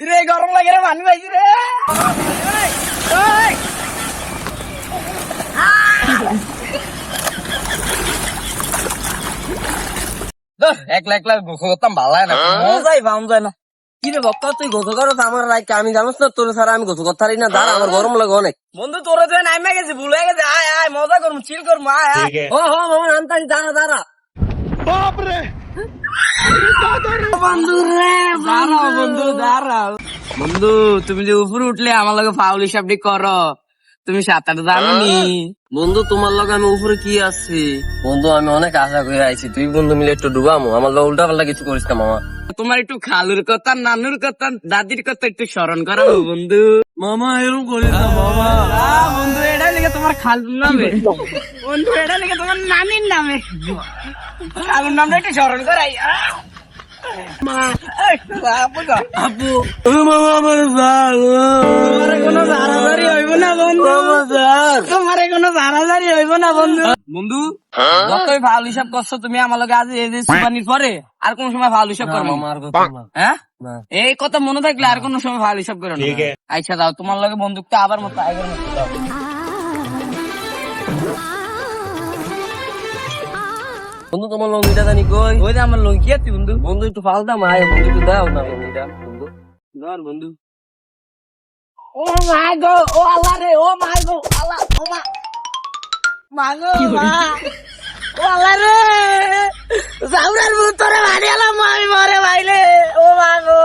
রে গরম লাগে রে পানি পাইছি রে একলা একলা গোসল করতাম ভালো লাগে না মজাই পাওয়া যায় না। কি রে বক্তা তুই গোসল করো আমার রাইকে আমি জানোস না তোর ছাড়া আমি গোসল করতে পারি না দাঁড়া আমার গরম লাগে অনেক বন্ধু তোরা তো নাইমা গেছি ভুল হয়ে গেছে আয় আয় মজা করবো চিল করবো আয় আয় ও মামা আনতানি দাঁড়া দাঁড়া বন্ধু রে দাঁড়াও বন্ধু দাঁড়াও বন্ধু তুমি যে উপরে উঠলে আমার লগে ফাউল হিসাবটি করো তুমি সাঁতার জানো নি বন্ধু তোমার লগে আমি উপরে কি আছি বন্ধু আমি অনেক আশা করে আইছি তুই বন্ধু মিলে একটু ডুবামো আমার লগে উল্টা পাল্টা কিছু করিস না মামা তোমার একটু খালুর কথা নানুর কথা দাদির কথা একটু স্মরণ করো বন্ধু মামা এরকম করিস না মামা বন্ধু এটা লেগে তোমার খালুর নামে বন্ধু এটা লেগে তোমার নানির নামে খালুর নামটা একটু স্মরণ করাই আপু মামা আমার তোমার কোনো জারাজারি হইব না বন্ধু তোমার কোনো জারাজারি হইব না বন্ধু বন্ধু যতই ফাউল হিসাব করছো তুমি আমার লগে আজ এই যে সুবানির পরে আর কোন সময় ফাউল হিসাব করো মামা আর কথা না হ্যাঁ না। এই কথা মনে থাকলে আর কোন সময় ফাউল হিসাব করো না আচ্ছা দাও তোমার লগে বন্দুকটা আবার মতো আগের মতো দাও বন্ধু তোমার লঙ্গিটা জানি কই ওই যে আমার লঙ্কি আছে বন্ধু বন্ধু একটু ফালতাম আয় বন্ধু একটু দাও না লঙ্গিটা বন্ধু ধর বন্ধু ও মাই গো ও আল্লাহ রে ও মাই গো আল্লাহ ও মা মাগো মা ও আল্লাহ রে জাউরার ভিতরে মারি আলাম আমি মরে ভাইলে ও মাগো